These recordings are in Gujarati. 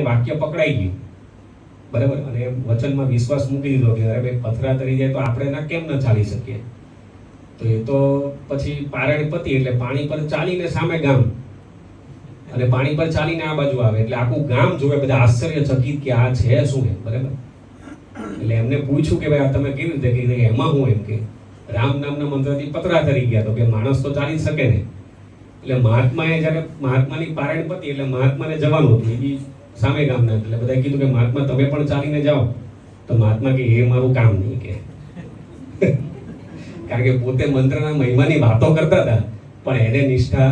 વાક્ય પકડાઈ ગયું, બરાબર, અને વચનમાં વિશ્વાસ મૂકી દીધો કે અરે ભાઈ પથરા તરી જાય તો આપણે ના કેમ ન ચાલી શકીએ. તો એ તો પછી પારણ પતિ એટલે પાણી પર ચાલીને સામે ગામ, અને પાણી પર ચાલીને આ બાજુ આવે એટલે આખું ગામ જોવે, બધા આશ્ચર્યચકિત કે આ છે શું એમ, બરાબર. એટલે એમને પૂછ્યું કે ભાઈ આ તમે કેવી રીતે કીધું કે એમાં હું એમ કે રામ નામના મંત્રથી પતરા તરી ગયા. તો કે માણસ તો ચાલી શકે ને. એટલે મહાત્માએ જ્યારે મહાત્માની પારણ પતિ એટલે મહાત્માને જવાનું હતું, એ સામે ગામના, એટલે બધા કીધું કે મહાત્મા તમે પણ ચાલીને જાઓ. તો મહાત્મા કે એ મારું કામ નહીં કે કારણ કે પોતે મંત્રના મહિમાની વાતો કરતા હતા પણ એને નિષ્ઠા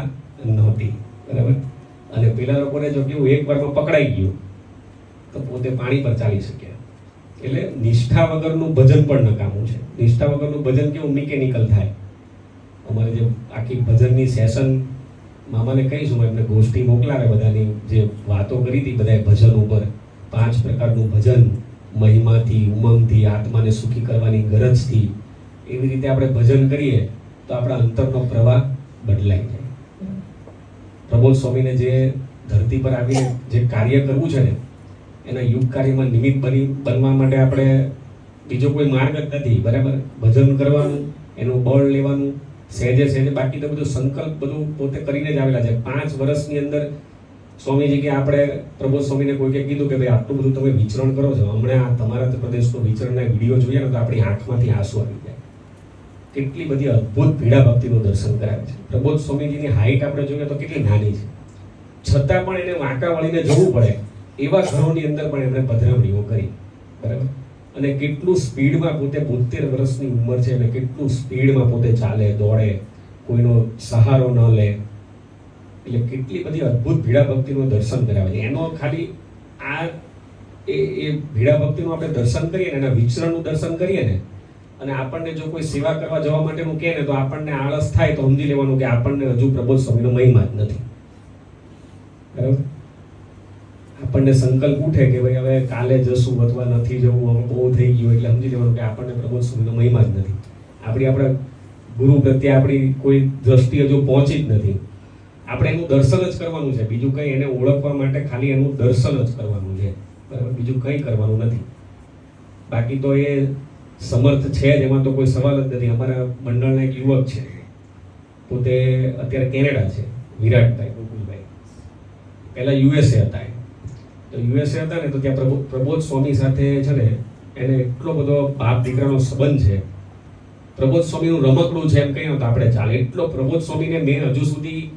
નહોતી, બરાબર. અને પેલા લોકોને જો કેવું એક વારમાં પકડાઈ ગયું તો પોતે પાણી પર ચાલી શક્યા. એટલે નિષ્ઠા વગરનું ભજન પણ નકામું છે. નિષ્ઠા વગરનું ભજન કેવું મિકેનિકલ થાય. અમારે જે આખી ભજનની સેશન મામાને કહીશું, એમને ગોષ્ઠી મોકલાવે બધાની જે વાતો કરી હતી બધાએ ભજન ઉપર, 5 પ્રકારનું ભજન, મહિમાથી, ઉમંગથી, આત્માને સુખી કરવાની ગરજથી. એવી રીતે આપણે ભજન કરીએ તો આપણા અંતરનો પ્રવાહ બદલાઈ જાય. પ્રબોધ સ્વામીને જે ધરતી પર આવીને જે કાર્ય કરવું છે ને, એના યુગ કાર્યમાં નિમિત્ત બનવા માટે આપણે બીજો કોઈ માર્ગ જ નથી, બરાબર. ભજન કરવાનું, એનું બળ લેવાનું, સહેજે સહેજે, બાકી તો બધું સંકલ્પ બધું પોતે કરીને જ આવેલા છે. 5 વર્ષની અંદર સ્વામીજી કે આપણે પ્રબોધ સ્વામીને કોઈકે કીધું કે ભાઈ આટલું બધું તમે વિચરણ કરો છો, હમણાં આ તમારા પ્રદેશનો વિચરણના વિડીયો જોઈએ ને તો આપણી આંખમાંથી આંસુ આવી જાય. કેટલી બધી અદ્ભુત પીડા ભક્તિનું દર્શન કરાવે છે. પ્રબોધ સ્વામીજીની હાઈટ આપણે જોઈએ તો કેટલી નાની છે, છતાં પણ એને વાંકા વળીને જવું પડે એવા ઘરોની અંદર પણ એમણે પધરામણીઓ કરી, બરાબર. અને કેટલું સ્પીડમાં પોતે 72 વર્ષની ઉંમર છે અને કેટલું સ્પીડમાં પોતે ચાલે દોડે, કોઈનો સહારો ન લે. એટલે કેટલી બધી અદ્ભુત ભીડા ભક્તિનું દર્શન કરાવે છે. એનો ખાલી આ એ ભીડા ભક્તિનું આપણે દર્શન કરીએ ને, એના વિચરણનું દર્શન કરીએ ને, અને આપણને જો કોઈ સેવા કરવા જવા માટેનું કહે ને તો આપણને આળસ થાય તો સમજી લેવાનું કે આપણને હજુ પ્રબોધ સ્વામીનો મહિમા જ નથી, બરાબર. આપણને સંકલ્પ ઉઠે કે ભાઈ હવે કાલે જશું અથવા નથી જવું, હવે બહુ થઈ ગયું, એટલે સમજી લેવાનું કે આપણને પ્રબોધ સ્વામીનો મહિમા જ નથી. આપણા ગુરુ પ્રત્યે આપણી કોઈ દ્રષ્ટિ હજુ પહોંચી જ નથી. આપણે એનું દર્શન જ કરવાનું છે, બીજું કંઈ એને ઓળખવા માટે ખાલી એનું દર્શન જ કરવાનું છે, બરાબર. બીજું કંઈ કરવાનું નથી. બાકી તો એ સમર્થ છે જ, એમાં તો કોઈ સવાલ જ નથી. અમારા મંડળના એક યુવક છે, પોતે અત્યારે કેનેડા છે, વિરાટભાઈ ગોકુલભાઈ. પહેલા યુએસએ હતા. તો યુએસએ હતા ને તો ત્યાં પ્રબોધ સ્વામી સાથે છે ને એને એટલો બધો બાપ દીકરાનો સંબંધ છે. પ્રબોધ સ્વામીનું રમકડું છે એમ કહીએ તો આપણે ચાલે. એટલો પ્રબોધ સ્વામીને મેં હજુ સુધી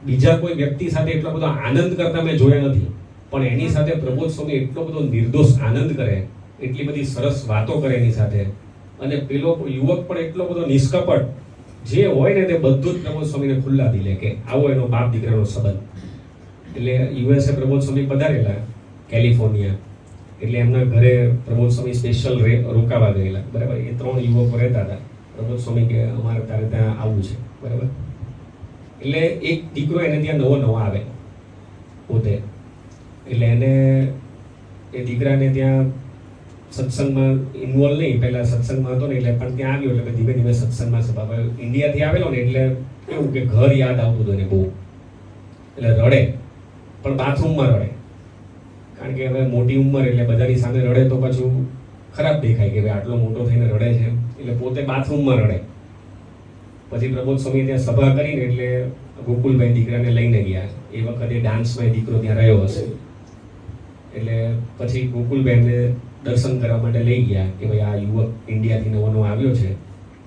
બીજા કોઈ વ્યક્તિ સાથે એટલો બધો આનંદ કરતા મેં જોયા નથી, પણ એની સાથે પ્રબોધ સ્વામી એટલો બધો નિર્દોષ આનંદ કરે, એટલી બધી સરસ વાતો કરે એની સાથે. અને પેલો યુવક પણ એટલો બધો નિષ્કપટ, જે હોય ને તે બધું જ પ્રબોધ સ્વામીને ખુલ્લા દિલે કે આવો એનો બાપ દીકરાનો સંબંધ. એટલે યુએસએ પ્રબોધ સ્વામી પધારેલા કેલિફોર્નિયા, એટલે એમના ઘરે પ્રબોધ સ્વામી સ્પેશિયલ રોકાવા ગયેલા, બરાબર. એ 3 યુવકો રહેતા હતા. પ્રબોધ સ્વામી કે અમારે તારે ત્યાં આવવું છે, બરાબર. એટલે એક દીકરો એને ત્યાં નવો આવે પોતે, એટલે એને એ દીકરાને ત્યાં સત્સંગમાં ઇન્વોલ્વ નહીં, પહેલા સત્સંગમાં હતો ને એટલે પણ ત્યાં આવ્યો એટલે ધીમે ધીમે સત્સંગમાં સભા. ઇન્ડિયાથી આવેલો ને એટલે કેવું કે ઘર યાદ આવતું હતું એને બહુ, એટલે રડે પણ બાથરૂમમાં રડે, કારણ કે હવે મોટી ઉંમર એટલે બધાની સામે રડે તો પાછું ખરાબ દેખાય કે ભાઈ આટલો મોટો થઈને રડે છે, એટલે પોતે બાથરૂમમાં રડે. પછી પ્રબોધ સ્વામી ત્યાં સભા કરીને એટલે ગોકુલભાઈ દીકરાને લઈને ગયા. એ વખતે ડાન્સમાં દીકરો ત્યાં રહ્યો હશે, એટલે પછી ગોકુલભાઈ એમને દર્શન કરવા માટે લઈ ગયા કે ભાઈ આ યુવક ઇન્ડિયાથી નવો આવ્યો છે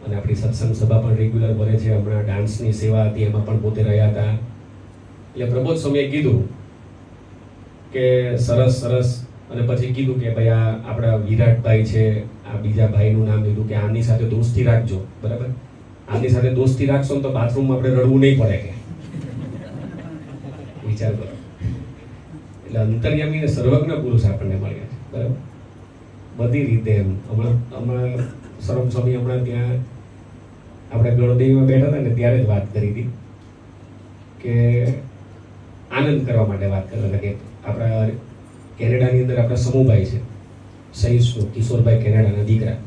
અને આપણી સત્સંગ સભા પણ રેગ્યુલર ભરે છે, હમણાં ડાન્સની સેવા હતી એમાં પણ પોતે રહ્યા હતા. એટલે પ્રબોધ સ્વામીએ કીધું કે સરસ સરસ, અને પછી કીધું કે ભાઈ આ આપણા વિરાટભાઈ છે, આ બીજા ભાઈનું નામ લીધું કે આની સાથે દોસ્તી રાખજો, બરાબર. આની સાથે દોસ્તી રાખશો ને તો બાથરૂમમાં આપણે રડવું નહીં પડે કે વિચાર કરો. એટલે અંતર્યામી ને સર્વજ્ઞ પુરુષ આપણને મળ્યા છે, બરાબર, બધી રીતે. એમ હમણાં સરમ સ્વામી હમણાં ત્યાં આપણે ગણદેવીમાં બેઠા હતા ને ત્યારે જ વાત કરી હતી કે આનંદ કરવા માટે વાત કરતા હતા કે આપણા કેનેડાની અંદર આપણા સમૂહભાઈ છે, સહીશું કિશોરભાઈ, કેનેડાના દીકરા,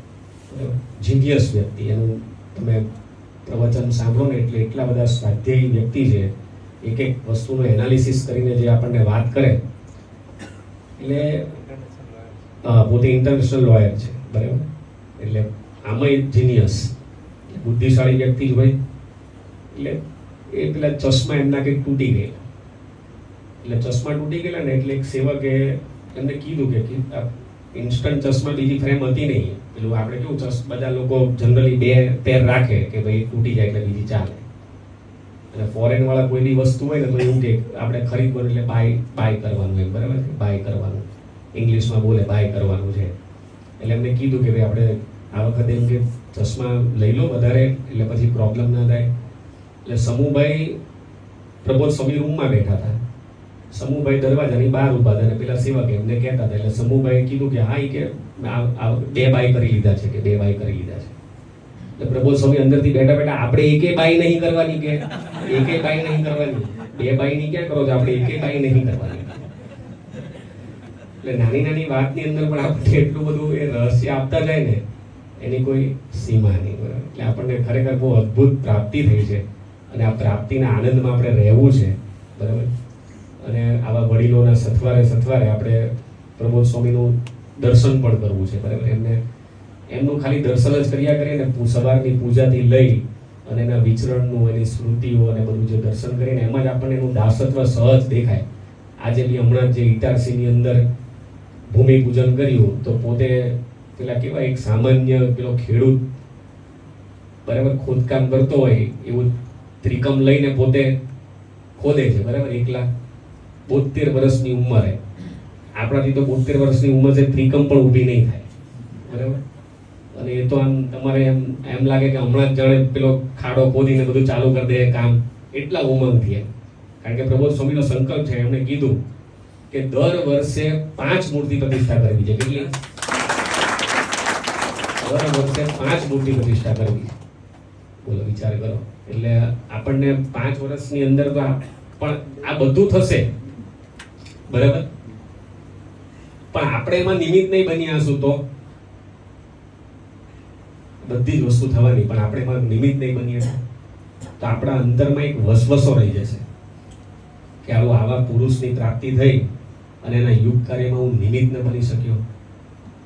જીનિયસ વ્યક્તિ. એનું તમે પ્રવચન સાંભળો ને એટલે એટલા બધા સ્વાધ્યાયી વ્યક્તિ છે, એક એક વસ્તુનું એનાલિસિસ કરીને જે આપણને વાત કરે એટલે પોતે ઇન્ટરનેશનલ લોયર છે, બરાબર. એટલે આમાં જીનિયસ બુદ્ધિશાળી વ્યક્તિ જ હોય. એટલે એ પેલા ચશ્મા એમના કંઈક તૂટી ગયેલા, એટલે ચશ્મા તૂટી ગયેલા ને એટલે એક સેવકે એમને કીધું કે ઇન્સ્ટન્ટ ચશ્મા બીજી ફ્રેમ હતી નહીં. પેલું આપણે કેવું બધા લોકો જનરલી 2 પેર રાખે કે ભાઈ તૂટી જાય એટલે બીજી ચાલે. અને ફોરેન વાળા કોઈ બી વસ્તુ હોય ને તો એવું કે આપણે ખરીદવાનું એટલે બાય કરવાનું એમ, બરાબર છે, બાય કરવાનું. ઇંગ્લિશમાં બોલે બાય કરવાનું છે. એટલે એમને કીધું કે ભાઈ આપણે આ વખતે એમ કે ચશ્મા લઈ લો વધારે એટલે પછી પ્રોબ્લેમ ના થાય. એટલે સમૂહભાઈ પ્રબોધ સ્વામી રૂમમાં બેઠા હતા. સમૂહભાઈ દરવાજાની બહાર ઊભા હતા અને પેલા સેવક એમને કહેતા હતા. એટલે સમૂહભાઈએ કીધું કે હા, કે 2 બાય કરી લીધા છે, કે 2 બાય કરી લીધા છે. એટલે પ્રબોધ સ્વામી અંદરથી બેઠા બેઠા આપણે એકે બાય નહીં કરવાની, કે એકે બાય નહીં કરવાની, 2 બાય ની ક્યાં કરો છો, આપણે એકે બાય નહીં કરવાની. એટલે નાની નાની વાતની અંદર પણ આપણે એટલું બધું એ રહસ્ય આપતા જાય ને એની કોઈ સીમા નહીં, બરાબર. એટલે આપણને ખરેખર બહુ અદ્ભુત પ્રાપ્તિ થઈ છે અને આ પ્રાપ્તિના આનંદમાં આપણે રહેવું છે, બરાબર. અને આવા વડીલોના સથવારે આપણે પ્રબોધ સ્વામીનું દર્શન પણ કરવું છે, બરાબર. એમનું ખાલી દર્શન જ કર્યા કરીએ ને સવારની પૂજાથી લઈ અને એના વિચરણનું, એની સ્મૃતિઓ અને બધું જે દર્શન કરીને એમાં જ આપણને એનું દાસત્વ સહજ દેખાય. આજે બી હમણાં જે ઇટારસીની અંદર ભૂમિ પૂજન કર્યું તો પોતે પેલા કેવા એક સામાન્ય પેલો ખેડૂત, બરાબર, ખોદકામ કરતો હોય એવું ત્રિકમ લઈને પોતે ખોદે છે, બરાબર. એકલા 72 વર્ષની ઉંમરે. આપણાથી તો 72 વર્ષની ઉંમર છે, ત્રિકમ પણ ઊભી નહીં થાય, બરાબર. અને એ તો આમ તમારે એમ લાગે કે હમણાં જ જાણે પેલો ખાડો ખોદીને બધું ચાલુ કરી દે કામ, એટલા ઉમંગથી. કારણ કે પ્રબોધ સ્વામીનો સંકલ્પ છે, એમણે કીધું કે દર વર્ષે 5 મૂર્તિ પ્રતિષ્ઠા કરવી છે. કેટલી? દર વર્ષે 5 મૂર્તિ પ્રતિષ્ઠા કરવી. બોલો, વિચાર કરો. એટલે આપણને 5 વર્ષની અંદર તો પણ આ બધું થશે, બરાબર. પણ આપણે એમાં નિમિત્ત નહીં બન્યા હશું તો બધી જ વસ્તુ થવાની, પણ આપણે એમાં નિમિત્ત નહીં બન્યા તો આપણા અંતરમાં એક વસવસો રહી જશે કે આવા પુરુષની પ્રાપ્તિ થઈ અને એના યુગ કાર્યમાં હું નિમિત્ત ન બની શક્યો.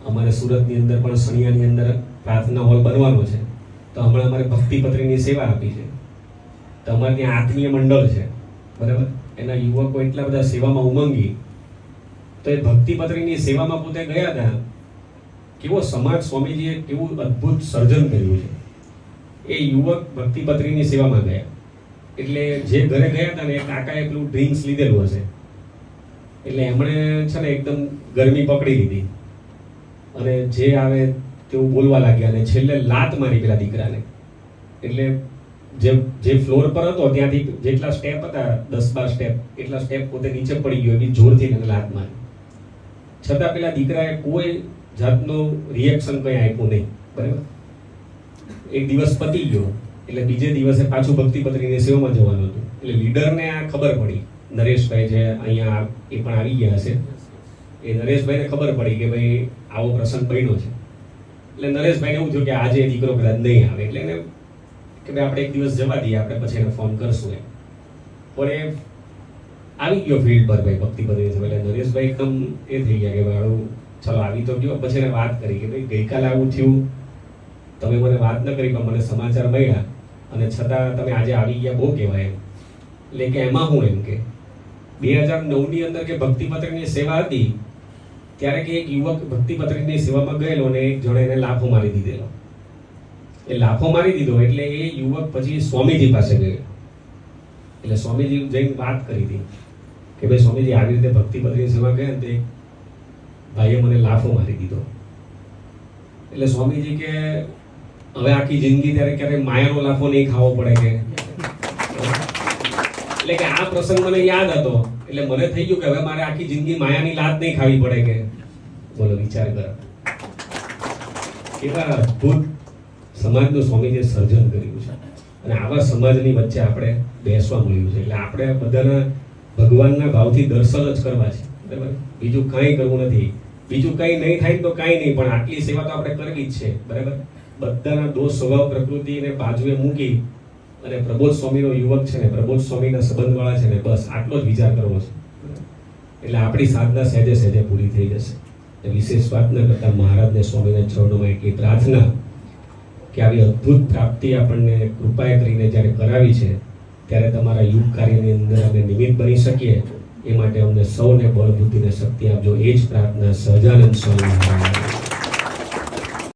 અમારે સુરતની અંદર પણ સણિયાની અંદર પ્રાર્થના હોલ બનવાનો છે, તો હમણાં અમારે ભક્તિપત્રીની સેવા આપી છે. તો અમારે ત્યાં આત્મીય મંડળ છે, બરાબર. એના યુવકો એટલા બધા સેવામાં ઉમંગી, તો એ ભક્તિપત્રીની સેવામાં પોતે ગયા હતા. કેવો સમાજ સ્વામીજીએ કેવું અદ્ભુત સર્જન કર્યું છે. એ યુવક ભક્તિપત્રીની સેવામાં ગયા એટલે જે ઘરે ગયા હતા ને એ કાકાએ પેલું ડ્રિંક્સ લીધેલું હશે એટલે એમણે છે ને એકદમ ગરમી પકડી લીધી અને જે આવે તેવું બોલવા લાગ્યા અને છેલ્લે લાત મારી પેલા દીકરાને. એટલે જે ફ્લોર પર હતો ત્યાંથી જેટલા સ્ટેપ હતા 10-12 સ્ટેપ એટલા સ્ટેપ પોતે નીચે પડી ગયો એવી જોરથી એને લાત મારી. છતાં પેલા દીકરાએ કોઈ જાતનું રિએક્શન કંઈ આપ્યું નહીં, બરાબર. એક દિવસ પતી ગયો એટલે બીજે દિવસે પાછું ભક્તિપત્રીની સેવામાં જવાનું હતું. એટલે લીડરને આ ખબર પડી, નરેશભાઈ જે અહીંયા એ પણ આવી ગયા હશે, એ નરેશભાઈને ખબર પડી કે ભાઈ આવો પ્રસંગ બન્યો છે. એટલે નરેશભાઈને એવું થયું કે આજે દીકરો કદાચ નહીં આવે એટલે એને કે ભાઈ આપણે એક દિવસ જવા દઈએ, આપણે પછી એને ફોન કરશું એમ. પણ એ આવી ગયો ફિલ્ડ પર ભાઈ ભક્તિપત્રીની સેવા. એટલે નરેશભાઈ એકદમ એ થઈ ગયા કે ભાઈ ચલો આવી તો ગયો. પછી એને વાત કરી કે ભાઈ ગઈકાલે આવું થયું, તમે મને વાત ન કરી પણ મને સમાચાર મળ્યા અને છતાં તમે આજે આવી ગયા, બહુ કહેવાય એમ. એટલે કે એમાં હું એમ કે 2009ની અંદર કે ભક્તિપત્રીની સેવા હતી ત્યારે કે એક યુવક ભક્તિપત્રીની સેવામાં ગયેલો અને એક જણે એને લાફો મારી દીધેલો. એ લાફો મારી દીધો એટલે એ યુવક પછી સ્વામીજી પાસે ગયો. એટલે સ્વામીજી જઈને વાત કરી હતી કે ભાઈ સ્વામીજી આવી રીતે ભક્તિપત્રીની સેવા ગયા ને તે ભાઈએ મને લાફો મારી દીધો. એટલે સ્વામીજી કે હવે આખી જિંદગી ત્યારે ક્યારેય માયાનો લાફો નહીં ખાવો પડે કે. એટલે કે આ પ્રસંગ મને યાદ હતો એટલે મને થઈ ગયું કે હવે મારે આખી જિંદગી માયાની લાત નહીં ખાવી પડે કે. બોલો, વિચાર કરો કેવા અદ્ભુત સમાજનું સ્વામીજીએ સર્જન કર્યું છે અને આવા સમાજની વચ્ચે આપણે બેસવા મળ્યું છે. એટલે આપણે બધાના ભગવાનના ભાવથી દર્શન જ કરવા છે, બરાબર. બીજું કંઈ કરવું નથી. બીજું કંઈ નહીં થાય તો કંઈ નહીં, પણ આટલી સેવા તો આપણે કરવી જ છે, બરાબર. બધાના દોષ સ્વભાવ પ્રકૃતિને બાજુએ મૂકી અને પ્રબોધ સ્વામીનો યુવક છે ને પ્રબોધ સ્વામીના સંબંધવાળા છે ને બસ આટલો જ વિચાર કરવો છે. એટલે આપણી સાધના સહેજે સહેજે પૂરી થઈ જશે. વિશેષ વાત ન કરતા મહારાજને સ્વામીના ચરણોમાં એટલી પ્રાર્થના કે આવી અદ્ભુત પ્રાપ્તિ આપણને કૃપાએ કરીને જ્યારે કરાવી છે ત્યારે તમારા યુગ કાર્યની અંદર અમે નિમિત્ત બની શકીએ એ માટે અમને સૌને બળ બુદ્ધિ અને શક્તિ આપજો. એ જ પ્રાર્થના સહજાનંદ સ્વામી મહારાજ.